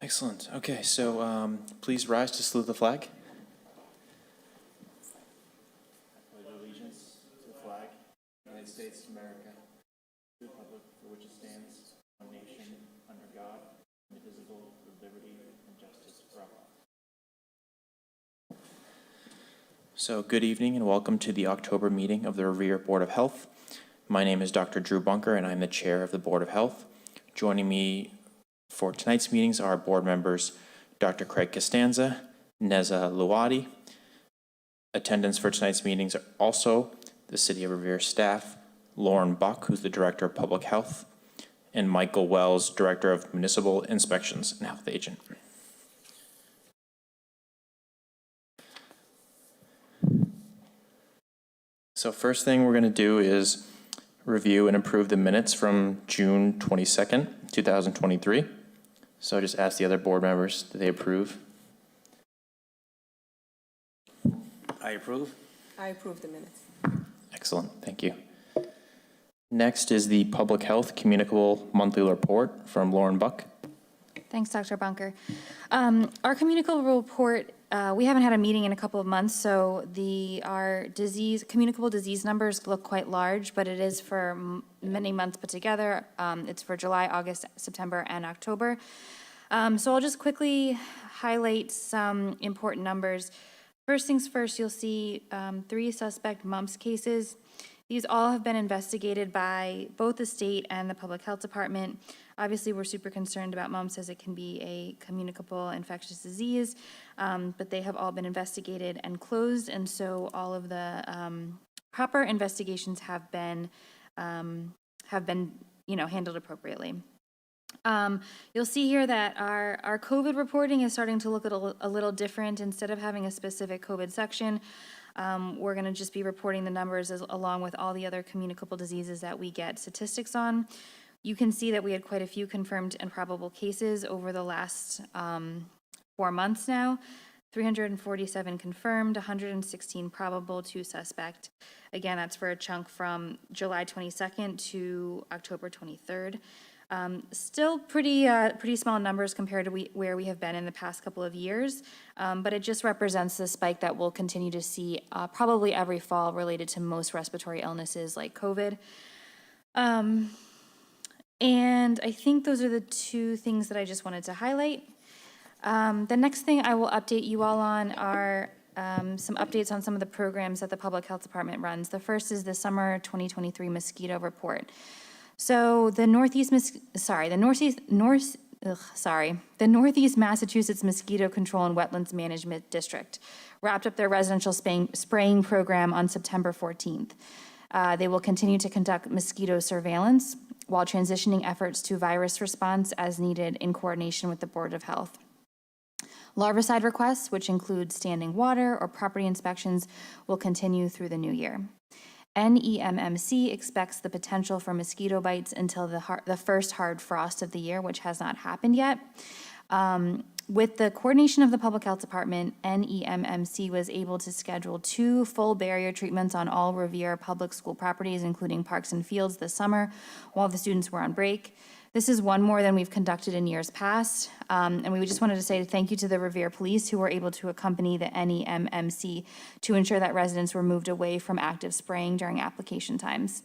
Excellent. Okay, so please rise to salute the flag. I pledge allegiance to the flag of the United States of America, the republic for which it stands, one nation, under God, indivisible, with liberty and justice for all. So good evening and welcome to the October meeting of the Revere Board of Health. My name is Dr. Drew Bunker and I'm the chair of the Board of Health. Joining me for tonight's meetings are board members Dr. Craig Costanza, Neza Luwadi. Attendance for tonight's meetings are also the City of Revere staff, Lauren Buck, who's the Director of Public Health, and Michael Wells, Director of Municipal Inspections and Health Agent. So first thing we're going to do is review and approve the minutes from June 22nd, 2023. So I just ask the other board members, do they approve? I approve. I approve the minutes. Excellent, thank you. Next is the Public Health Communicable Monthly Report from Lauren Buck. Thanks, Dr. Bunker. Our communicable report, we haven't had a meeting in a couple of months, so our communicable disease numbers look quite large, but it is for many months put together. It's for July, August, September, and October. So I'll just quickly highlight some important numbers. First things first, you'll see 3 suspect mumps cases. These all have been investigated by both the state and the public health department. Obviously, we're super concerned about mumps as it can be a communicable infectious disease, but they have all been investigated and closed, and so all of the proper investigations have been handled appropriately. You'll see here that our COVID reporting is starting to look a little different. Instead of having a specific COVID section, we're going to just be reporting the numbers along with all the other communicable diseases that we get statistics on. You can see that we had quite a few confirmed and probable cases over the last 4 months now. 347 confirmed, 116 probable, 2 suspect. Again, that's for a chunk from July 22nd to October 23rd. Still pretty small numbers compared to where we have been in the past couple of years, but it just represents the spike that we'll continue to see probably every fall related to most respiratory illnesses like COVID. And I think those are the 2 things that I just wanted to highlight. The next thing I will update you all on are some updates on some of the programs that the Public Health Department runs. The first is the Summer 2023 Mosquito Report. So the Northeast Massachusetts Mosquito Control and Wetlands Management District wrapped up their residential spraying program on September 14th. They will continue to conduct mosquito surveillance while transitioning efforts to virus response as needed in coordination with the Board of Health. Larvicide requests, which include standing water or property inspections, will continue through the new year. NEMMC expects the potential for mosquito bites until the first hard frost of the year, which has not happened yet. With the coordination of the Public Health Department, NEMMC was able to schedule 2 full barrier treatments on all Revere public school properties, including parks and fields, this summer while the students were on break. This is one more than we've conducted in years past, and we just wanted to say thank you to the Revere Police who were able to accompany the NEMMC to ensure that residents were moved away from active spraying during application times.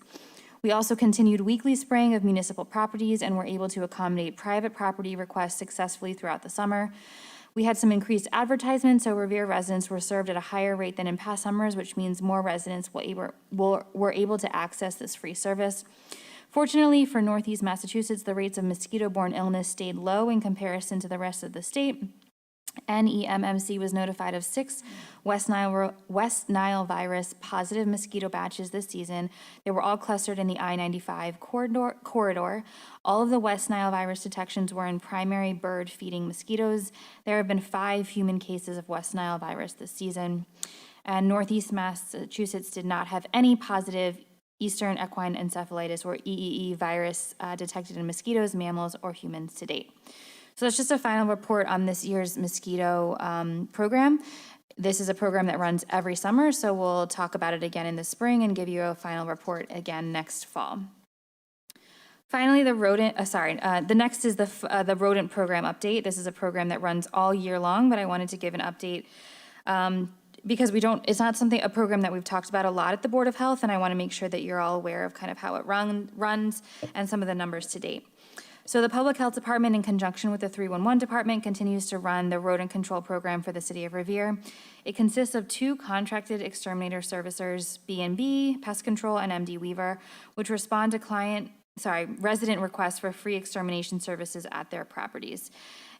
We also continued weekly spraying of municipal properties and were able to accommodate private property requests successfully throughout the summer. We had some increased advertisements, so Revere residents were served at a higher rate than in past summers, which means more residents were able to access this free service. Fortunately for Northeast Massachusetts, the rates of mosquito-borne illness stayed low in comparison to the rest of the state. NEMMC was notified of 6 West Nile virus positive mosquito batches this season. They were all clustered in the I-95 corridor. All of the West Nile virus detections were in primary bird feeding mosquitoes. There have been 5 human cases of West Nile virus this season. And Northeast Massachusetts did not have any positive Eastern equine encephalitis or EEE virus detected in mosquitoes, mammals, or humans to date. So that's just a final report on this year's mosquito program. This is a program that runs every summer, so we'll talk about it again in the spring and give you a final report again next fall. Finally, the next is the rodent program update. This is a program that runs all year long, but I wanted to give an update because it's not a program that we've talked about a lot at the Board of Health, and I want to make sure that you're all aware of kind of how it runs and some of the numbers to date. So the Public Health Department, in conjunction with the 311 Department, continues to run the rodent control program for the city of Revere. It consists of 2 contracted exterminator servicers, B&B, Pest Control, and MD Weaver, which respond to resident requests for free extermination services at their properties.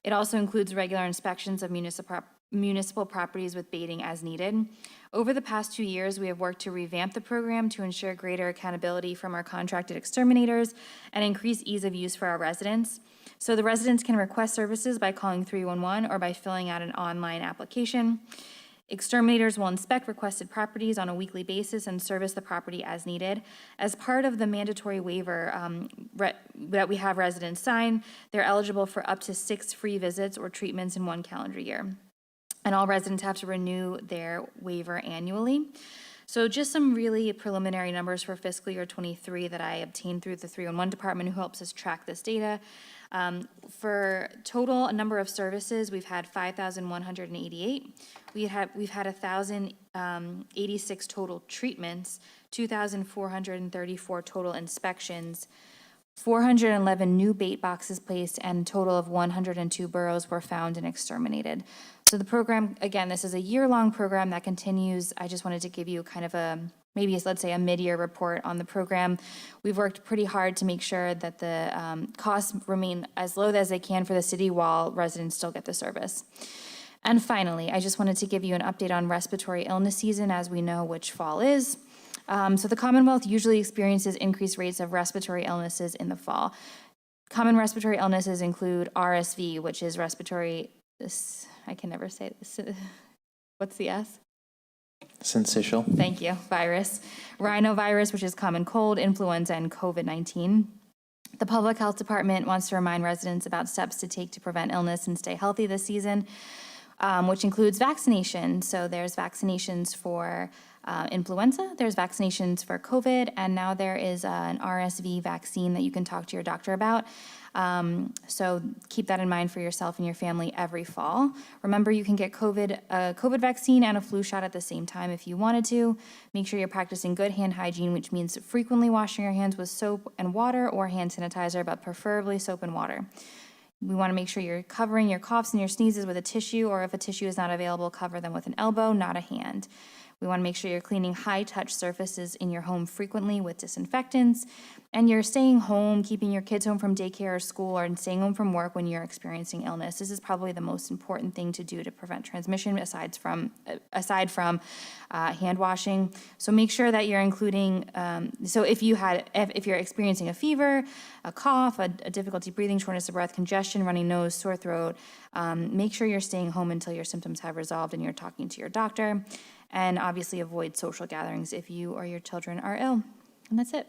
It also includes regular inspections of municipal properties with baiting as needed. Over the past 2 years, we have worked to revamp the program to ensure greater accountability from our contracted exterminators and increase ease of use for our residents. So the residents can request services by calling 311 or by filling out an online application. Exterminators will inspect requested properties on a weekly basis and service the property as needed. As part of the mandatory waiver that we have residents sign, they're eligible for up to 6 free visits or treatments in 1 calendar year. And all residents have to renew their waiver annually. So just some really preliminary numbers for fiscal year 23 that I obtained through the 311 Department, who helps us track this data. For total number of services, we've had 5,188. We've had 1,086 total treatments, 2,434 total inspections, 411 new bait boxes placed, and a total of 102 burrows were found and exterminated. So the program, again, this is a year-long program that continues. I just wanted to give you kind of let's say a mid-year report on the program. We've worked pretty hard to make sure that the costs remain as low as they can for the city while residents still get the service. And finally, I just wanted to give you an update on respiratory illness season, as we know which fall is. So the Commonwealth usually experiences increased rates of respiratory illnesses in the fall. Common respiratory illnesses include RSV, which is I can never say this. What's the S? Syncytial. Thank you. Virus. Rhinovirus, which is common cold, influenza, and COVID-19. The Public Health Department wants to remind residents about steps to take to prevent illness and stay healthy this season, which includes vaccination. So there's vaccinations for influenza, there's vaccinations for COVID, and now there is an RSV vaccine that you can talk to your doctor about. So keep that in mind for yourself and your family every fall. Remember, you can get a COVID vaccine and a flu shot at the same time if you wanted to. Make sure you're practicing good hand hygiene, which means frequently washing your hands with soap and water or hand sanitizer, but preferably soap and water. We want to make sure you're covering your coughs and your sneezes with a tissue, or if a tissue is not available, cover them with an elbow, not a hand. We want to make sure you're cleaning high-touch surfaces in your home frequently with disinfectants, and you're staying home, keeping your kids home from daycare or school, or staying home from work when you're experiencing illness. This is probably the most important thing to do to prevent transmission, aside from hand washing. So make sure that you're including. So if you're experiencing a fever, a cough, a difficulty breathing, shortness of breath, congestion, runny nose, sore throat, make sure you're staying home until your symptoms have resolved and you're talking to your doctor. And obviously avoid social gatherings if you or your children are ill. And that's it.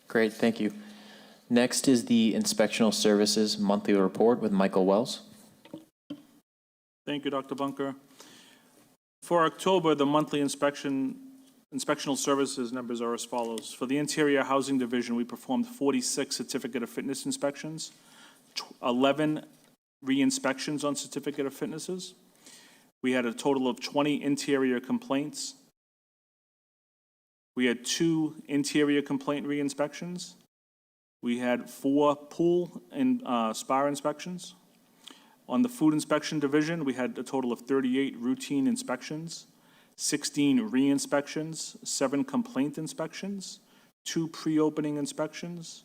Great, thank you. Next is the Inspectional Services Monthly Report with Michael Wells. Thank you, Dr. Bunker. For October, the monthly inspectional services numbers are as follows. For the Interior Housing Division, we performed 46 certificate of fitness inspections, 11 re-inspections on certificate of fitnesses. We had a total of 20 interior complaints. We had 2 interior complaint re-inspections. We had 4 pool and spa inspections. On the Food Inspection Division, we had a total of 38 routine inspections, 16 re-inspections, 7 complaint inspections, 2 pre-opening inspections,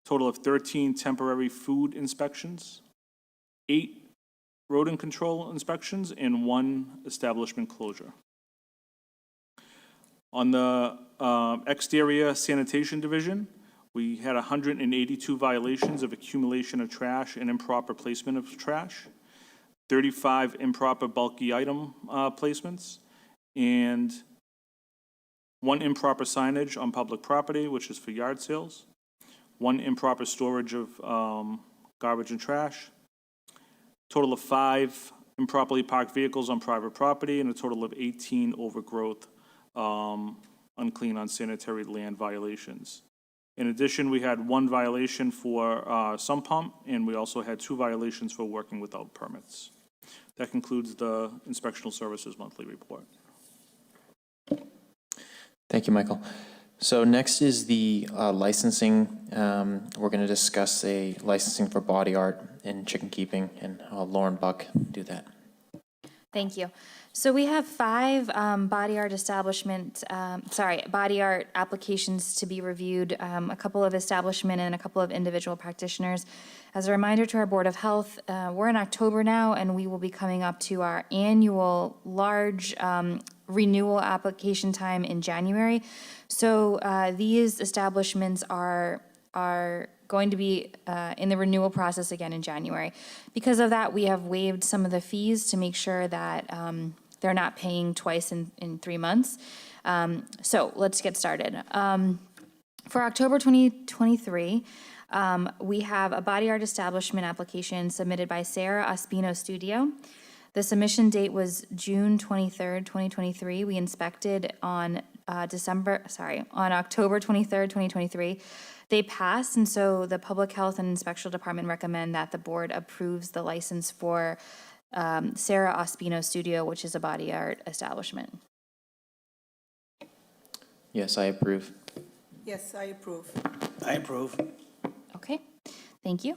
total of 13 temporary food inspections, 8 rodent control inspections, and 1 establishment closure. On the Exterior Sanitation Division, we had 182 violations of accumulation of trash and improper placement of trash, 35 improper bulky item placements, and 1 improper signage on public property, which is for yard sales, 1 improper storage of garbage and trash, total of 5 improperly parked vehicles on private property, and a total of 18 overgrowth unclean, unsanitary land violations. In addition, we had one violation for sump pump, and we also had 2 violations for working without permits. That concludes the Inspectional Services Monthly Report. Thank you, Michael. So next is the licensing. We're going to discuss a licensing for body art and chicken keeping, and Lauren Buck do that. Thank you. So we have 5 body art applications to be reviewed, a couple of establishment and a couple of individual practitioners. As a reminder to our Board of Health, we're in October now, and we will be coming up to our annual large renewal application time in January. So these establishments are going to be in the renewal process again in January. Because of that, we have waived some of the fees to make sure that they're not paying twice in 3 months. So let's get started. For October 2023, we have a body art establishment application submitted by Sarah Ospino Studio. The submission date was June 23rd, 2023. We inspected on October 23rd, 2023. They passed, and so the Public Health and Inspectional Department recommend that the board approves the license for Sarah Ospino Studio, which is a body art establishment. Yes, I approve. Yes, I approve. I approve. Okay, thank you.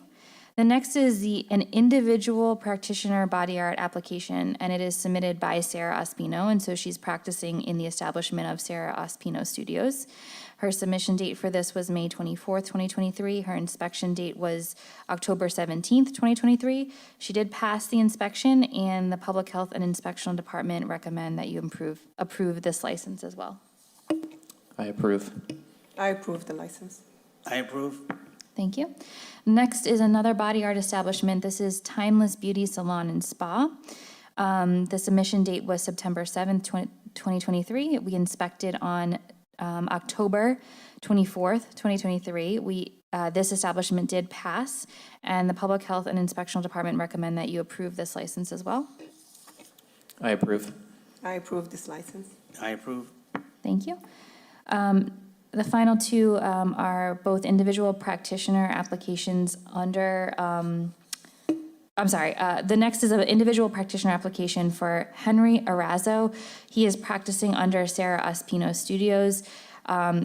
The next is an individual practitioner body art application, and it is submitted by Sarah Ospino, and so she's practicing in the establishment of Sarah Ospino Studios. Her submission date for this was May 24th, 2023. Her inspection date was October 17th, 2023. She did pass the inspection, and the Public Health and Inspectional Department recommend that you approve this license as well. I approve. I approve the license. I approve. Thank you. Next is another body art establishment. This is Timeless Beauty Salon and Spa. The submission date was September 7th, 2023. We inspected on October 24th, 2023. This establishment did pass, and the Public Health and Inspectional Department recommend that you approve this license as well. I approve. I approve this license. I approve. Thank you. The final 2 are both individual practitioner applications under, the next is an individual practitioner application for Henry Arazo. He is practicing under Sarah Ospino Studios.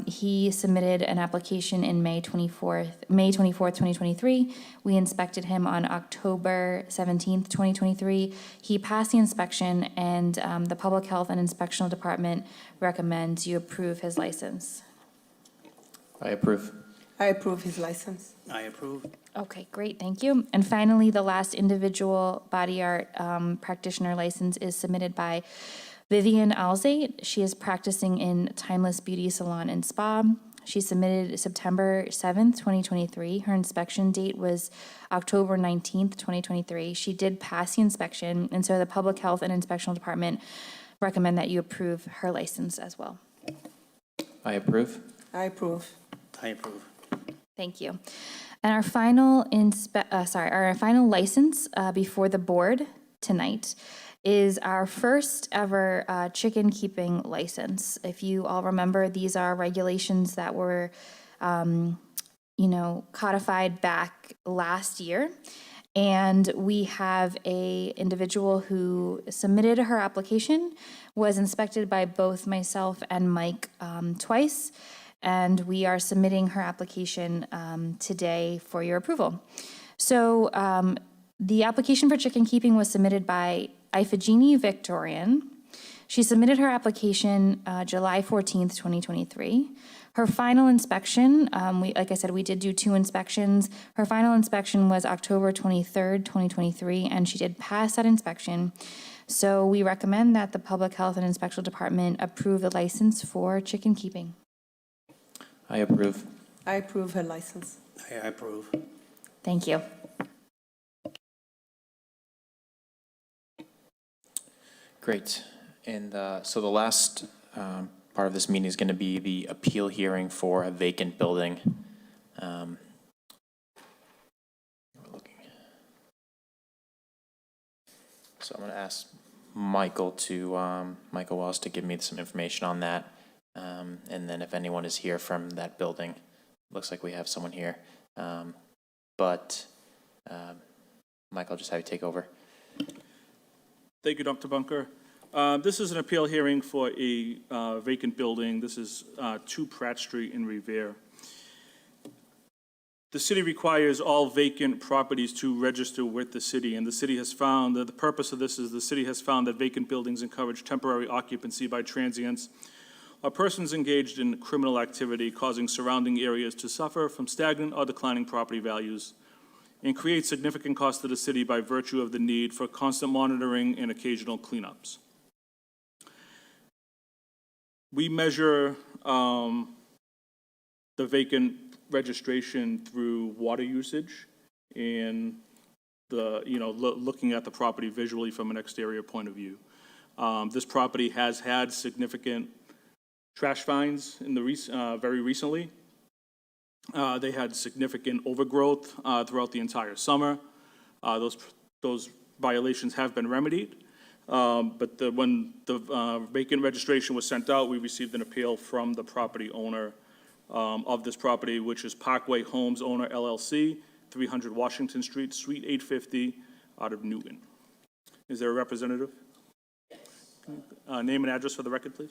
He submitted an application in May 24th, 2023. We inspected him on October 17th, 2023. He passed the inspection, and the Public Health and Inspectional Department recommends you approve his license. I approve. I approve his license. I approve. Okay, great, thank you. And finally, the last individual body art practitioner license is submitted by Vivian Alzate. She is practicing in Timeless Beauty Salon and Spa. She submitted September 7th, 2023. Her inspection date was October 19th, 2023. She did pass the inspection, and so the Public Health and Inspectional Department recommend that you approve her license as well. I approve. I approve. I approve. Thank you. And our final final license before the board tonight is our first ever chicken keeping license. If you all remember, these are regulations that were, codified back last year. And we have a individual who submitted her application, was inspected by both myself and Mike twice, and we are submitting her application today for your approval. So the application for chicken keeping was submitted by Iphigenie Victorian. She submitted her application July 14th, 2023. Her final inspection, like I said, we did do 2 inspections. Her final inspection was October 23rd, 2023, and she did pass that inspection. So we recommend that the Public Health and Inspectional Department approve the license for chicken keeping. I approve. I approve her license. I approve. Thank you. Great. And so the last part of this meeting is going to be the appeal hearing for a vacant building. We're looking. So I'm going to ask Michael Wells to give me some information on that. And then if anyone is here from that building, looks like we have someone here. But Mike, I'll just have you take over. Thank you, Dr. Bunker. This is an appeal hearing for a vacant building. This is 2 Pratt Street in Revere. The city requires all vacant properties to register with the city, and the city has found that the purpose of this is the city has found that vacant buildings encourage temporary occupancy by transients or persons engaged in criminal activity, causing surrounding areas to suffer from stagnant or declining property values, and create significant cost to the city by virtue of the need for constant monitoring and occasional cleanups. We measure the vacant registration through water usage and looking at the property visually from an exterior point of view. This property has had significant trash fines in the very recently. They had significant overgrowth throughout the entire summer. Those violations have been remedied. But when the vacant registration was sent out, we received an appeal from the property owner of this property, which is Parkway Homes Owner LLC, 300 Washington Street, Suite 850, out of Newton. Is there a representative? Yes. Name and address for the record, please.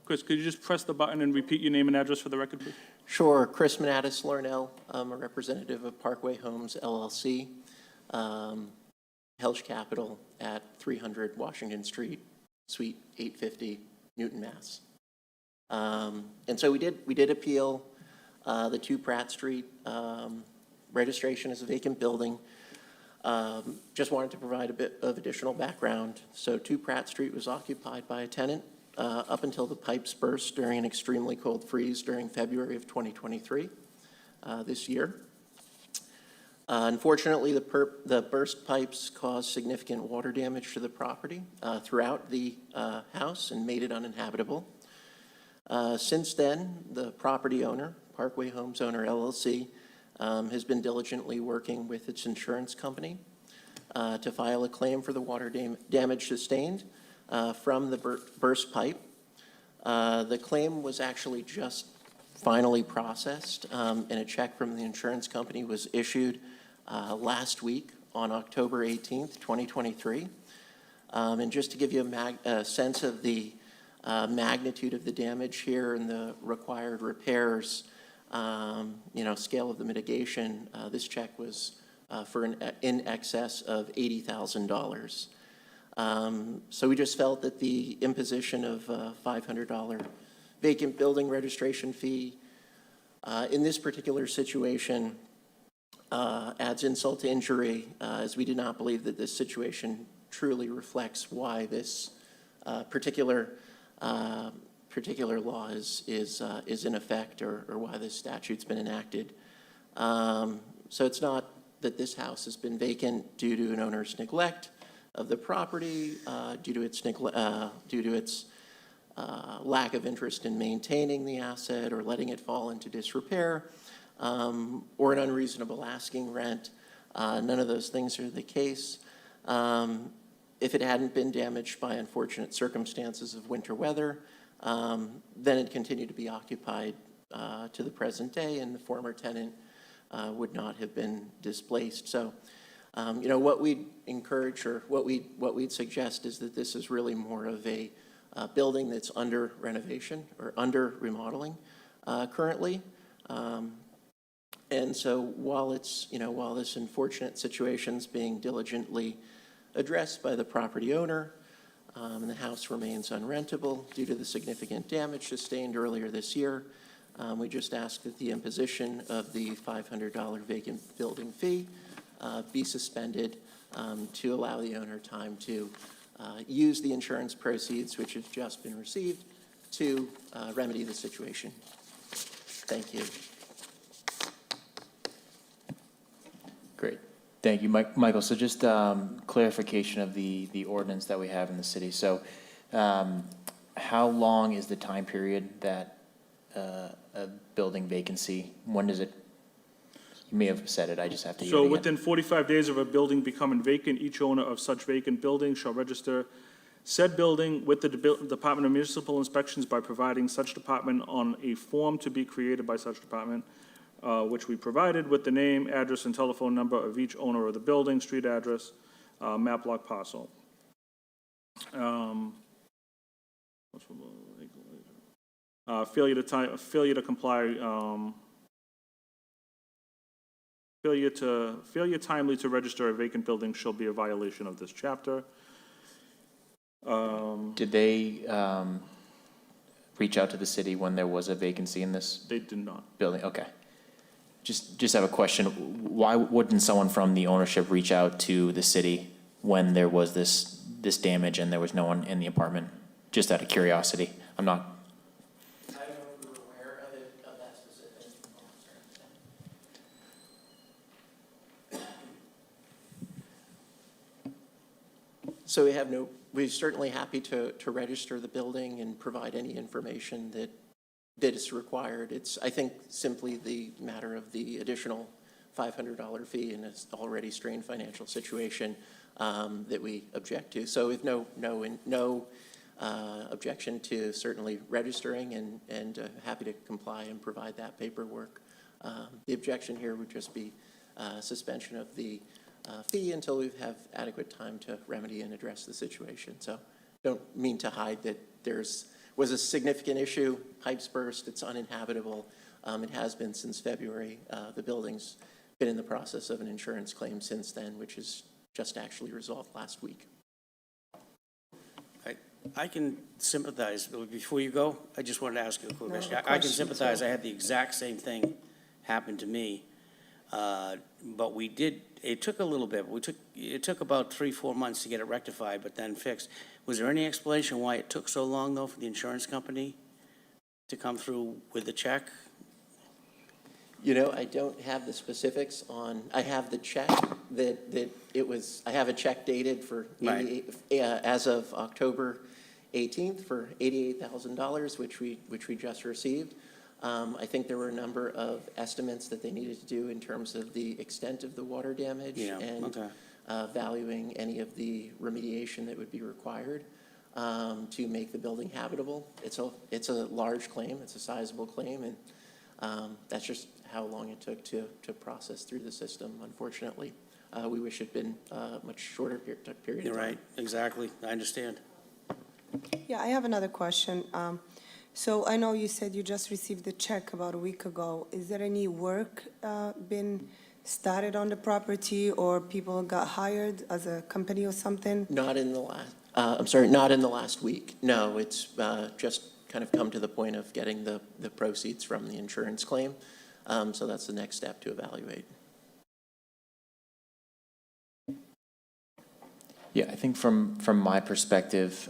Chris, could you just press the button and repeat your name and address for the record, please? Sure. Chris Manatis Larnell. I'm a representative of Parkway Homes LLC, Helch Capital at 300 Washington Street, Suite 850, Newton, Mass. And so we did appeal the 2 Pratt Street registration as a vacant building. Just wanted to provide a bit of additional background. So 2 Pratt Street was occupied by a tenant up until the pipes burst during an extremely cold freeze during February of 2023, this year. Unfortunately, the burst pipes caused significant water damage to the property throughout the house and made it uninhabitable. Since then, the property owner, Parkway Homes Owner LLC, has been diligently working with its insurance company to file a claim for the water damage sustained from the burst pipe. The claim was actually just finally processed, and a check from the insurance company was issued last week on October 18th, 2023. And just to give you a sense of the magnitude of the damage here and the required repairs, scale of the mitigation, this check was for in excess of $80,000. So we just felt that the imposition of a $500 vacant building registration fee in this particular situation adds insult to injury, as we do not believe that this situation truly reflects why this particular law is in effect, or why this statute's been enacted. So it's not that this house has been vacant due to an owner's neglect of the property, due to its lack of interest in maintaining the asset or letting it fall into disrepair, or an unreasonable asking rent. None of those things are the case. If it hadn't been damaged by unfortunate circumstances of winter weather, then it continued to be occupied to the present day, and the former tenant would not have been displaced. So, what we'd encourage, or what we'd suggest, is that this is really more of a building that's under renovation or under remodeling currently. And so while this unfortunate situation's being diligently addressed by the property owner, and the house remains unrentable due to the significant damage sustained earlier this year, we just ask that the imposition of the $500 vacant building fee be suspended to allow the owner time to use the insurance proceeds, which have just been received, to remedy the situation. Thank you. Great. Thank you, Michael. So just clarification of the ordinance that we have in the city. So how long is the time period that a building vacancy, when does it You may have said it, I just have to hear So it again. within 45 days of a building becoming vacant, each owner of such vacant building shall register said building with the Department of Municipal Inspections by providing such department on a form to be created by such department, which we provided with the name, address, and telephone number of each owner of the building, street address, map block parcel. Failure to comply, failure timely to register a vacant building shall be a violation of this chapter. Did they reach out to the city when there was a vacancy in this They did not. building? Okay. Just have a question. Why wouldn't someone from the ownership reach out to the city when there was this damage and there was no one in the apartment? Just out of curiosity. I'm not. I don't know if we were aware of it, of that specific So we're certainly happy to register the building and provide any information that is required. It's, I think, simply the matter of the additional $500 fee in an already strained financial situation that we object to. So if no objection to certainly registering and happy to comply and provide that paperwork. The objection here would just be suspension of the fee until we have adequate time to remedy and address the situation. So don't mean to hide that was a significant issue. Pipes burst, it's uninhabitable. It has been since February. The building's been in the process of an insurance claim since then, which is just actually resolved last week. I can sympathize. Before you go, I just wanted to ask you a quick No, question. a I can question, sympathize. sir. I had the exact same thing happen to me. But it took a little bit. It took about 3-4 months to get it rectified, but then fixed. Was there any explanation why it took so long, though, for the insurance company to come through with the check? You know, I don't have the specifics on, I have the check I have a check dated for, Right. as of October 18th for $88,000, which we just received. I think there were a number of estimates that they needed to do in terms of the extent of the water damage and valuing any of the remediation that would be required to make the building habitable. It's a large claim, it's a sizable claim, and that's just how long it took to process through the system, unfortunately. We wish it'd been a much shorter period of time. You're right, exactly. I understand. Yeah, I have another question. So I know you said you just received the check about a week ago. Is there any work been started on the property, or people got hired as a company or something? Not in the last week. No, it's just kind of come to the point of getting the proceeds from the insurance claim. So that's the next step to evaluate. Yeah, I think from my perspective,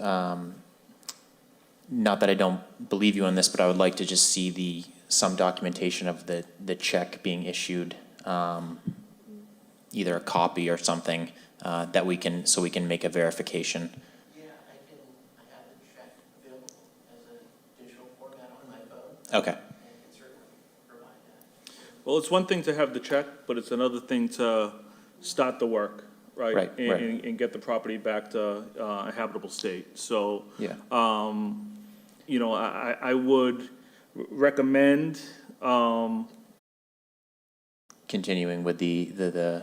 not that I don't believe you on this, but I would like to just see some documentation of the check being issued, either a copy or something that we can make a verification. Yeah, I have the check available as a digital format on my phone. Okay. And can certainly provide that. Well, it's one thing to have the check, but it's another thing to start the work, right? Right, right. And get the property back to a habitable state. So, Yeah. you know, I would recommend, Continuing with the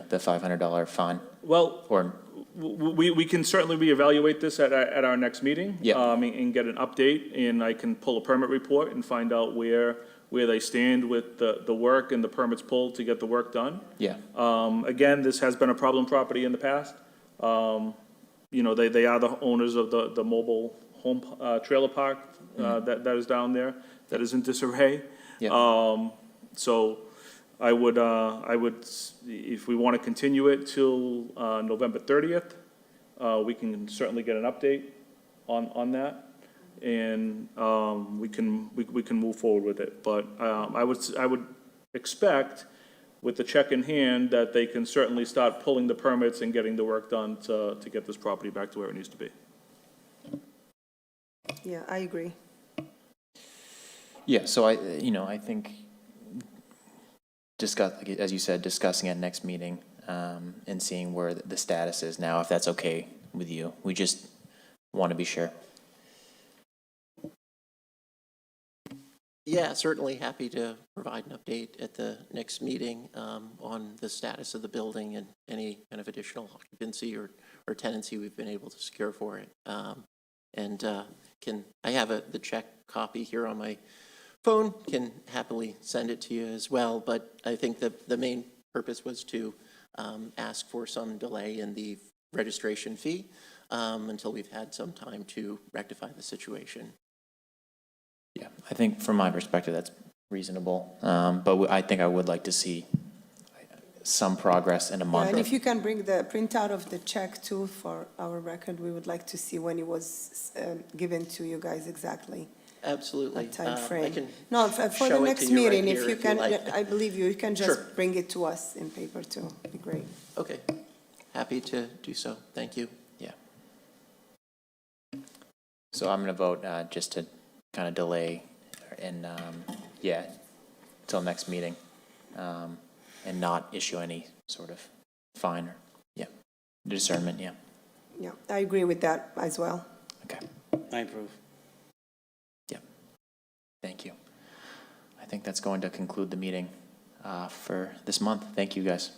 $500 fine, well, or we can certainly reevaluate this at our next meeting. Yeah. And get an update, and I can pull a permit report and find out where they stand with the work and the permits pulled to get the work done. yeah, Again, this has been a problem property in the past. You know, they are the owners of the mobile home trailer park that is down there, that is in disarray. yeah. So I would, if we want to continue it till November 30th, we can certainly get an update on that. And we can move forward with it. But I would expect, with the check in hand, that they can certainly start pulling the permits and getting the work done to get this property back to where it needs to be. Yeah, I agree. Yeah, so I think discuss, like, as you said, discussing at next meeting, and seeing where the status is now, if that's okay with you. We just want to be sure. Yeah, certainly happy to provide an update at the next meeting on the status of the building and any kind of additional occupancy or tenancy we've been able to secure for it. I have the check copy here on my phone, can happily send it to you as well, but I think the main purpose was to ask for some delay in the registration fee until we've had some time to rectify the situation. Yeah, I think from my perspective, that's reasonable. But I think I would like to see some progress in a Yeah, month. and if you can bring the printout of the check too for our record, we would like to see when it was given to you guys exactly. Absolutely. That time I frame. can No, for show the it to next you right meeting, here if you if you can, like. I believe you can Sure. just bring it to us in paper too, it'd be great. Okay, happy to do so. Thank you. Yeah. So I'm going to vote just to kind of delay and, till next meeting, and not issue any sort of fine or, discernment, yeah. Yeah, I agree with that as well. Okay, I approve. thank you. I think that's going to conclude the meeting for this month. Thank you, guys.